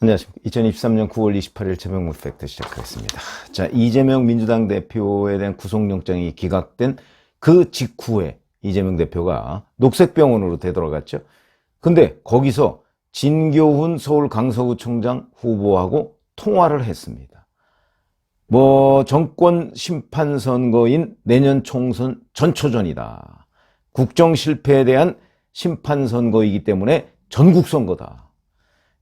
안녕하십니까. 2023년 9월 28일 최병무 팩트 시작하겠습니다. 자, 이재명 민주당 대표에 대한 구속영장이 기각된 그 직후에 이재명 대표가 녹색병원으로 되돌아갔죠. 근데 거기서 진교훈 서울 강서구청장 후보하고 통화를 했습니다. 정권 심판 선거인 내년 총선 전초전이다. 국정 실패에 대한 심판 선거이기 때문에 전국 선거다.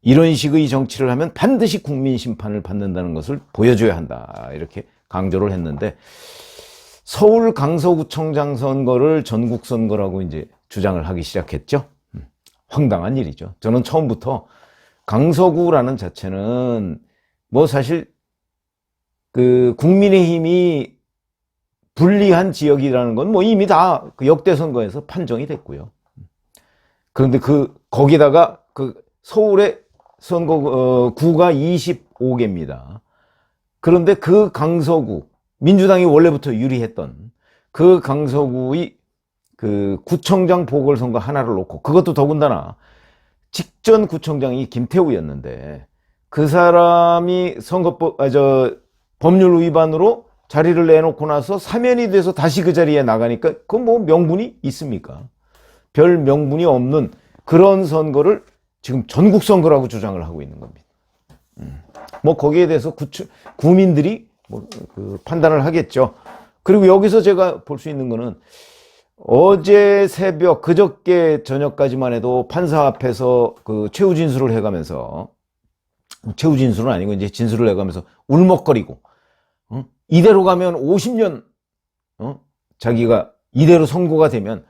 이런 식의 정치를 하면 반드시 국민 심판을 받는다는 것을 보여줘야 한다. 이렇게 강조를 했는데, 서울 강서구청장 선거를 전국 선거라고 이제 주장을 하기 시작했죠. 황당한 일이죠. 저는 처음부터 강서구라는 자체는 사실 국민의힘이 불리한 지역이라는 건 이미 다 역대 선거에서 판정이 됐고요. 그런데 거기다가 서울의 구가 25개입니다. 그런데 그 강서구, 민주당이 원래부터 유리했던 그 강서구의 구청장 보궐선거 하나를 놓고, 그것도 더군다나 직전 구청장이 김태우였는데, 그 사람이 법률 위반으로 자리를 내놓고 나서 사면이 돼서 다시 그 자리에 나가니까 그건 명분이 있습니까? 별 명분이 없는 그런 선거를 지금 전국 선거라고 주장을 하고 있는 겁니다. 거기에 대해서 구민들이 판단을 하겠죠. 그리고 여기서 제가 볼 수 있는 거는, 어제 새벽, 그저께 저녁까지만 해도 판사 앞에서 최후 진술을 해가면서, 최후 진술은 아니고 이제 진술을 해가면서 울먹거리고, 이대로 가면 50년, 자기가 이대로 선고가 되면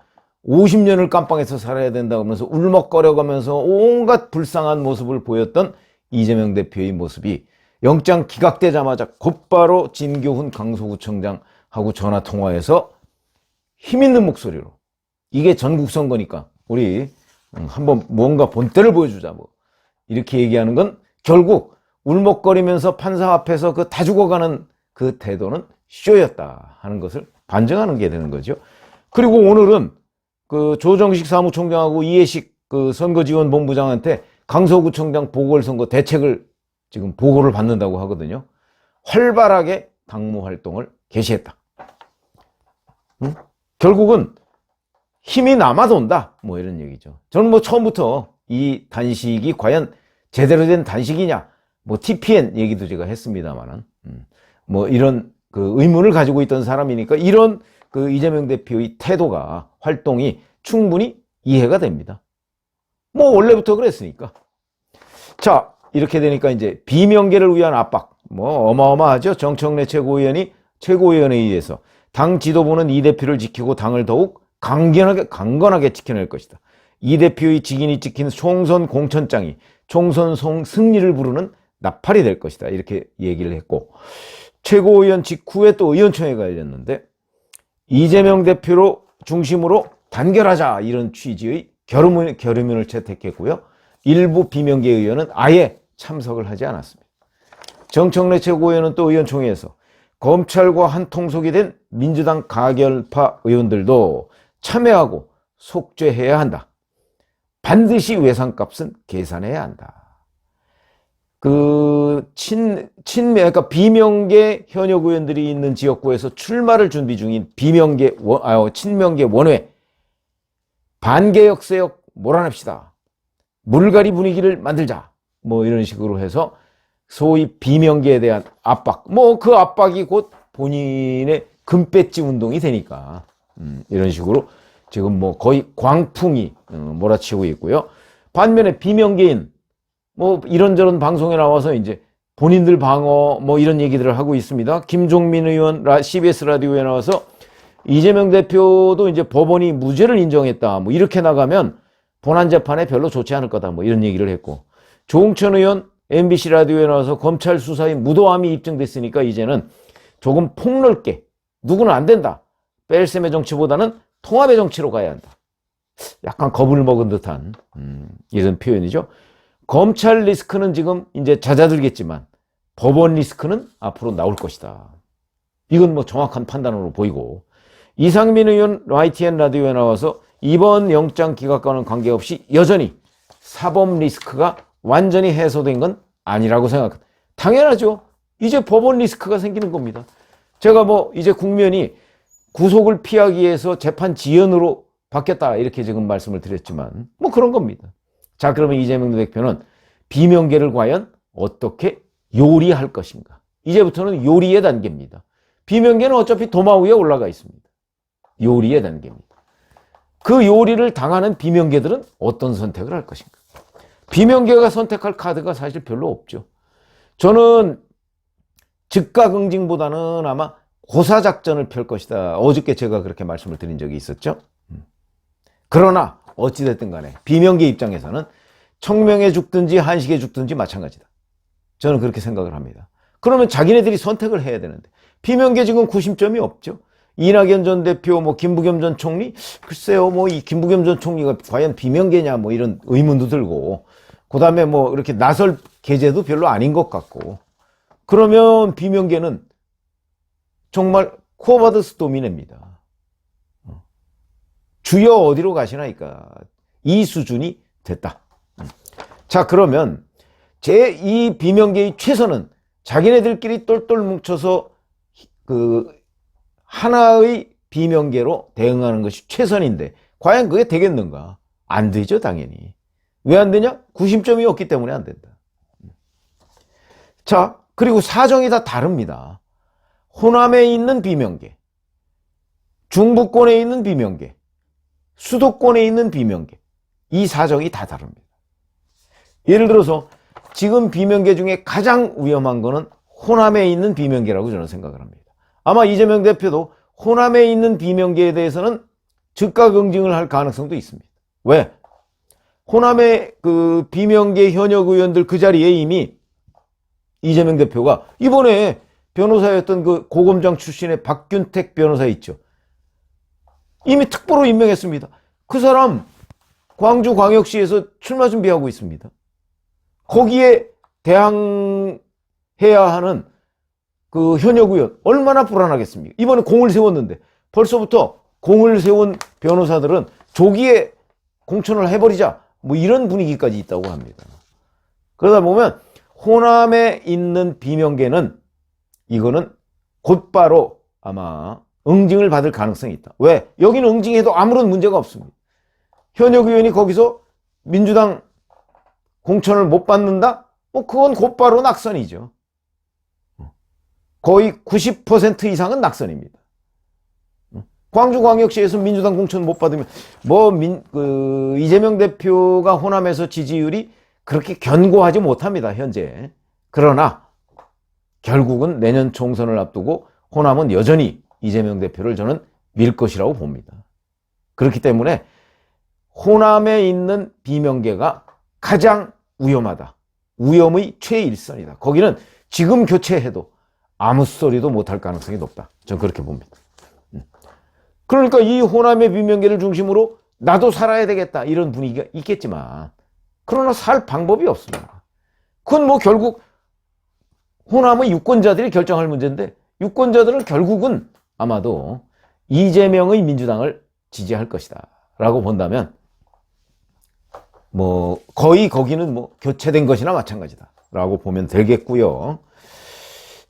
50년을 깜빵에서 살아야 된다고 하면서 울먹거려가면서 온갖 불쌍한 모습을 보였던 이재명 대표의 모습이 영장 기각되자마자 곧바로 진교훈 강서구청장하고 전화통화해서 힘있는 목소리로, 이게 전국 선거니까 우리 한번 뭔가 본때를 보여주자, 이렇게 얘기하는 건 결국 울먹거리면서 판사 앞에서 다 죽어가는 그 태도는 쇼였다 하는 것을 반증하는 게 되는 거죠. 그리고 오늘은 조정식 사무총장하고 이해식 선거지원본부장한테 강서구청장 보궐선거 대책을 지금 보고를 받는다고 하거든요. 활발하게 당무 활동을 개시했다. 결국은 힘이 남아도 온다. 이런 얘기죠. 저는 처음부터 이 단식이 과연 제대로 된 단식이냐, TPN 얘기도 제가 했습니다만은, 이런 의문을 가지고 있던 사람이니까 이런 이재명 대표의 태도가, 활동이 충분히 이해가 됩니다. 원래부터 그랬으니까. 자, 이렇게 되니까 이제 비명계를 위한 압박, 어마어마하죠. 정청래 최고위원에 의해서 당 지도부는 이 대표를 지키고 당을 더욱 강건하게 지켜낼 것이다. 이 대표의 직인이 찍힌 총선 공천장이 총선 승리를 부르는 나팔이 될 것이다. 이렇게 얘기를 했고, 최고위원 직후에 또 의원총회가 열렸는데, 이재명 대표로 중심으로 단결하자, 이런 취지의 결의문을 채택했고요. 일부 비명계 의원은 아예 참석을 하지 않았습니다. 정청래 최고위원은 또 의원총회에서 검찰과 한통속이 된 민주당 가결파 의원들도 참여하고 속죄해야 한다. 반드시 외상값은 계산해야 한다. 그러니까 비명계 현역 의원들이 있는 지역구에서 출마를 준비 중인 친명계 원외 반개혁세역 몰아냅시다. 물갈이 분위기를 만들자. 이런 식으로 해서 소위 비명계에 대한 압박. 그 압박이 곧 본인의 금배지 운동이 되니까 이런 식으로 지금 거의 광풍이 몰아치고 있고요. 반면에 비명계인 이런저런 방송에 나와서 이제 본인들 방어 이런 얘기들을 하고 있습니다. 김종민 의원 CBS 라디오에 나와서 이재명 대표도 이제 법원이 무죄를 인정했다. 이렇게 나가면 본안 재판에 별로 좋지 않을 거다. 이런 얘기를 했고, 조홍천 의원 MBC 라디오에 나와서 검찰 수사의 무도함이 입증됐으니까 이제는 조금 폭넓게, 누구는 안 된다, 뺄셈의 정치보다는 통합의 정치로 가야 한다. 약간 겁을 먹은 듯한 이런 표현이죠. 검찰 리스크는 지금 이제 잦아들겠지만 법원 리스크는 앞으로 나올 것이다. 이건 정확한 판단으로 보이고, 이상민 의원 YTN 라디오에 나와서 이번 영장 기각과는 관계없이 여전히 사법 리스크가 완전히 해소된 건 아니라고 생각합니다. 당연하죠. 이제 법원 리스크가 생기는 겁니다. 제가 뭐 이제 국면이 구속을 피하기 위해서 재판 지연으로 바뀌었다 이렇게 지금 말씀을 드렸지만 뭐 그런 겁니다. 자, 그러면 이재명 대표는 비명계를 과연 어떻게 요리할 것인가? 이제부터는 요리의 단계입니다. 비명계는 어차피 도마 위에 올라가 있습니다. 요리의 단계입니다. 그 요리를 당하는 비명계들은 어떤 선택을 할 것인가? 비명계가 선택할 카드가 사실 별로 없죠. 저는 즉각 응징보다는 아마 고사작전을 펼 것이다. 어저께 제가 그렇게 말씀을 드린 적이 있었죠. 그러나 어찌됐든 간에 비명계 입장에서는 청명에 죽든지 한식에 죽든지 마찬가지다. 저는 그렇게 생각을 합니다. 그러면 자기네들이 선택을 해야 되는데 비명계 지금 구심점이 없죠. 이낙연 전 대표, 뭐 김부겸 전 총리, 글쎄요, 뭐 이 김부겸 전 총리가 과연 비명계냐, 뭐 이런 의문도 들고, 그 다음에 뭐 이렇게 나설 계제도 별로 아닌 것 같고, 그러면 비명계는 정말 코바드스 도미네입니다. 주여 어디로 가시나이까? 이 수준이 됐다. 자, 그러면 이 비명계의 최선은 자기네들끼리 똘똘 뭉쳐서 그 하나의 비명계로 대응하는 것이 최선인데 과연 그게 되겠는가? 안 되죠, 당연히. 왜 안 되냐? 구심점이 없기 때문에 안 된다. 자, 그리고 사정이 다 다릅니다. 호남에 있는 비명계, 중부권에 있는 비명계, 수도권에 있는 비명계, 이 사정이 다 다릅니다. 예를 들어서 지금 비명계 중에 가장 위험한 거는 호남에 있는 비명계라고 저는 생각을 합니다. 아마 이재명 대표도 호남에 있는 비명계에 대해서는 즉각 응징을 할 가능성도 있습니다. 왜? 호남의 그 비명계 현역 의원들 그 자리에 이미 이재명 대표가 이번에 변호사였던 그 고검장 출신의 박균택 변호사 있죠. 이미 특보로 임명했습니다. 그 사람 광주광역시에서 출마 준비하고 있습니다. 거기에 대항해야 하는 그 현역 의원 얼마나 불안하겠습니까? 이번에 공을 세웠는데 벌써부터 공을 세운 변호사들은 조기에 공천을 해버리자 뭐 이런 분위기까지 있다고 합니다. 그러다 보면 호남에 있는 비명계는 이거는 곧바로 아마 응징을 받을 가능성이 있다. 왜? 여기는 응징해도 아무런 문제가 없습니다. 현역 의원이 거기서 민주당 공천을 못 받는다? 뭐 그건 곧바로 낙선이죠. 거의 90% 이상은 낙선입니다. 광주광역시에서 민주당 공천 못 받으면 이재명 대표가 호남에서 지지율이 그렇게 견고하지 못합니다, 현재. 그러나 결국은 내년 총선을 앞두고 호남은 여전히 이재명 대표를 저는 밀 것이라고 봅니다. 그렇기 때문에 호남에 있는 비명계가 가장 위험하다. 위험의 최일선이다. 거기는 지금 교체해도 아무 소리도 못할 가능성이 높다. 저는 그렇게 봅니다. 그러니까 이 호남의 비명계를 중심으로 나도 살아야 되겠다 이런 분위기가 있겠지만 그러나 살 방법이 없습니다. 그건 뭐 결국 호남의 유권자들이 결정할 문제인데 유권자들은 결국은 아마도 이재명의 민주당을 지지할 것이다 라고 본다면 뭐 거의 거기는 뭐 교체된 것이나 마찬가지다 라고 보면 되겠고요.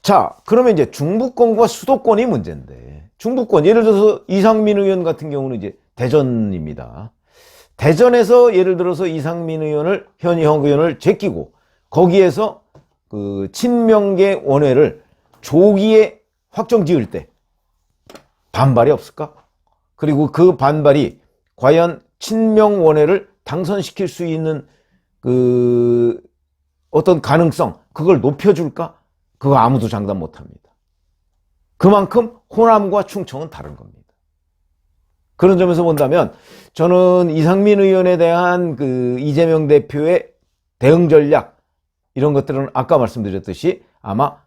자, 그러면 이제 중부권과 수도권이 문제인데 중부권 예를 들어서 이상민 의원 같은 경우는 이제 대전입니다. 대전에서 예를 들어서 이상민 의원을 현역 의원을 제끼고 거기에서 그 친명계 원외를 조기에 확정 지을 때 반발이 없을까? 그리고 그 반발이 과연 친명 원외를 당선시킬 수 있는 그 어떤 가능성 그걸 높여줄까? 그거 아무도 장담 못합니다. 그만큼 호남과 충청은 다른 겁니다. 그런 점에서 본다면 저는 이상민 의원에 대한 그 이재명 대표의 대응 전략 이런 것들은 아까 말씀드렸듯이 아마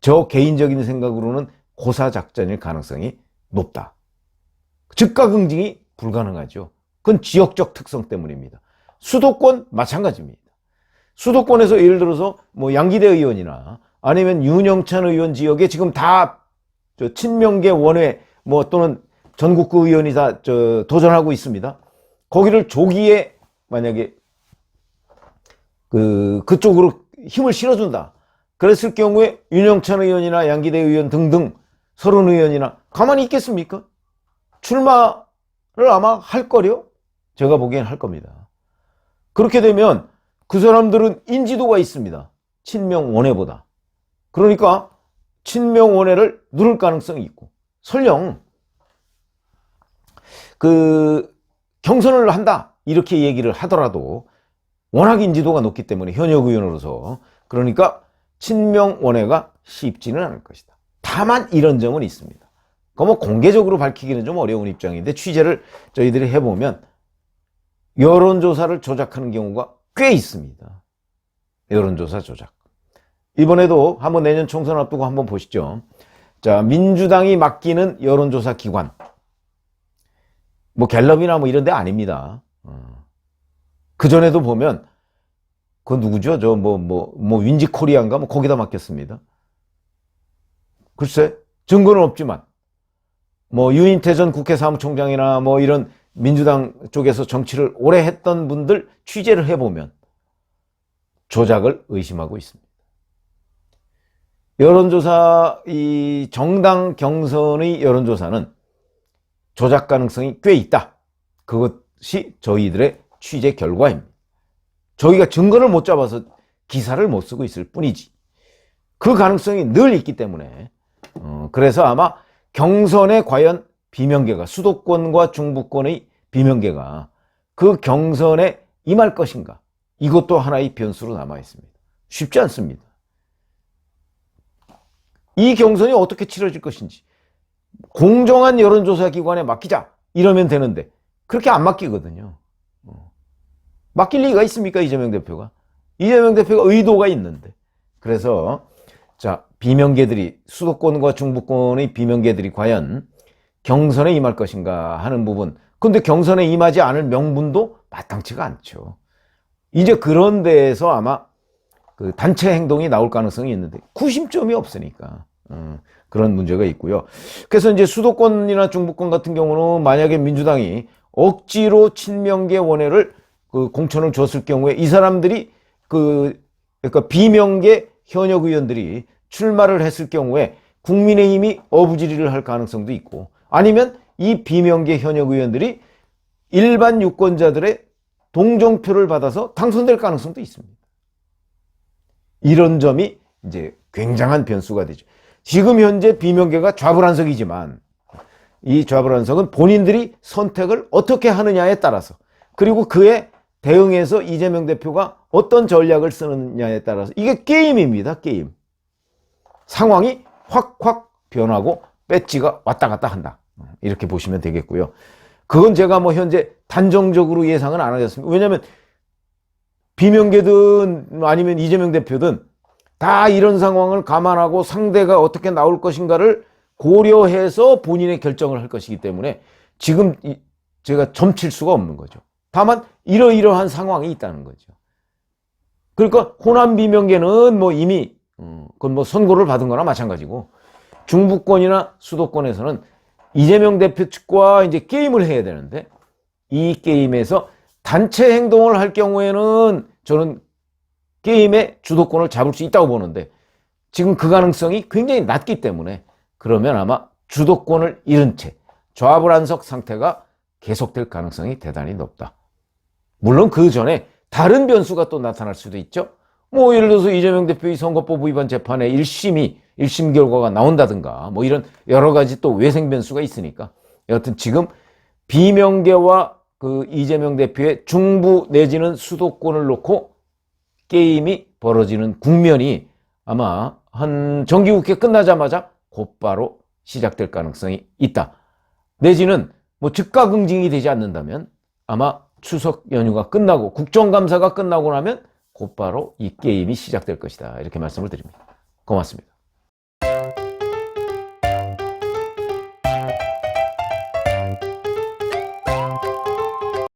저 개인적인 생각으로는 고사작전일 가능성이 높다. 즉각 응징이 불가능하죠. 그건 지역적 특성 때문입니다. 수도권 마찬가지입니다. 수도권에서 예를 들어서 뭐 양기대 의원이나 아니면 윤영찬 의원 지역에 지금 다 저 친명계 원외 뭐 또는 전국구 의원이 다 도전하고 있습니다. 거기를 조기에 만약에 그쪽으로 힘을 실어준다. 그랬을 경우에 윤영찬 의원이나 양기대 의원 등등 서른 의원이나 가만히 있겠습니까? 출마를 아마 할 거려? 제가 보기엔 할 겁니다. 그렇게 되면 그 사람들은 인지도가 있습니다. 친명원외보다. 그러니까 친명원외를 누를 가능성이 있고, 설령 경선을 한다 이렇게 얘기를 하더라도 워낙 인지도가 높기 때문에 현역 의원으로서, 그러니까 친명원외가 쉽지는 않을 것이다. 다만 이런 점은 있습니다. 뭐 공개적으로 밝히기는 좀 어려운 입장인데, 취재를 저희들이 해보면 여론조사를 조작하는 경우가 꽤 있습니다. 여론조사 조작. 이번에도 한번 내년 총선 앞두고 한번 보시죠. 자, 민주당이 맡기는 여론조사 기관. 뭐 갤럽이나 뭐 이런 데 아닙니다. 그전에도 보면, 그건 누구죠? 윈지 코리아인가? 뭐 거기다 맡겼습니다. 글쎄, 증거는 없지만, 뭐 유인태 전 국회 사무총장이나 뭐 이런 민주당 쪽에서 정치를 오래 했던 분들 취재를 해보면 조작을 의심하고 있습니다. 여론조사, 이 정당 경선의 여론조사는 조작 가능성이 꽤 있다. 그것이 저희들의 취재 결과입니다. 저희가 증거를 못 잡아서 기사를 못 쓰고 있을 뿐이지. 그 가능성이 늘 있기 때문에, 그래서 아마 경선에 과연 비명계가, 수도권과 중부권의 비명계가 그 경선에 임할 것인가, 이것도 하나의 변수로 남아 있습니다. 쉽지 않습니다. 이 경선이 어떻게 치러질 것인지 공정한 여론조사 기관에 맡기자 이러면 되는데, 그렇게 안 맡기거든요. 맡길 리가 있습니까? 이재명 대표가. 이재명 대표가 의도가 있는데. 그래서 자, 비명계들이, 수도권과 중부권의 비명계들이 과연 경선에 임할 것인가 하는 부분. 근데 경선에 임하지 않을 명분도 마땅치가 않죠. 이제 그런 데에서 아마 그 단체 행동이 나올 가능성이 있는데 구심점이 없으니까 그런 문제가 있고요. 그래서 이제 수도권이나 중부권 같은 경우는 만약에 민주당이 억지로 친명계 원외를 공천을 줬을 경우에 이 사람들이 그러니까 비명계 현역 의원들이 출마를 했을 경우에 국민의힘이 어부지리를 할 가능성도 있고, 아니면 이 비명계 현역 의원들이 일반 유권자들의 동정표를 받아서 당선될 가능성도 있습니다. 이런 점이 이제 굉장한 변수가 되죠. 지금 현재 비명계가 좌불안석이지만 이 좌불안석은 본인들이 선택을 어떻게 하느냐에 따라서, 그리고 그에 대응해서 이재명 대표가 어떤 전략을 쓰느냐에 따라서, 이게 게임입니다. 게임. 상황이 확확 변하고 배지가 왔다 갔다 한다. 이렇게 보시면 되겠고요. 그건 제가 뭐 현재 단정적으로 예상은 안 하겠습니다. 왜냐하면 비명계든 아니면 이재명 대표든 다 이런 상황을 감안하고 상대가 어떻게 나올 것인가를 고려해서 본인의 결정을 할 것이기 때문에 지금 제가 점칠 수가 없는 거죠. 다만 이러이러한 상황이 있다는 거죠. 그러니까 호남 비명계는 뭐 이미 그건 뭐 선고를 받은 거나 마찬가지고, 중부권이나 수도권에서는 이재명 대표 측과 이제 게임을 해야 되는데, 이 게임에서 단체 행동을 할 경우에는 저는 게임의 주도권을 잡을 수 있다고 보는데, 지금 그 가능성이 굉장히 낮기 때문에, 그러면 아마 주도권을 잃은 채 좌불안석 상태가 계속될 가능성이 대단히 높다. 물론 그 전에 다른 변수가 또 나타날 수도 있죠. 뭐 예를 들어서 이재명 대표의 선거법 위반 재판에 1심 결과가 나온다든가 뭐 이런 여러 가지 또 외생 변수가 있으니까, 여하튼 지금 비명계와 그 이재명 대표의 중부 내지는 수도권을 놓고 게임이 벌어지는 국면이 아마 한 정기국회 끝나자마자 곧바로 시작될 가능성이 있다. 내지는 뭐 즉각응징이 되지 않는다면 아마 추석 연휴가 끝나고 국정감사가 끝나고 나면 곧바로 이 게임이 시작될 것이다. 이렇게 말씀을 드립니다. 고맙습니다.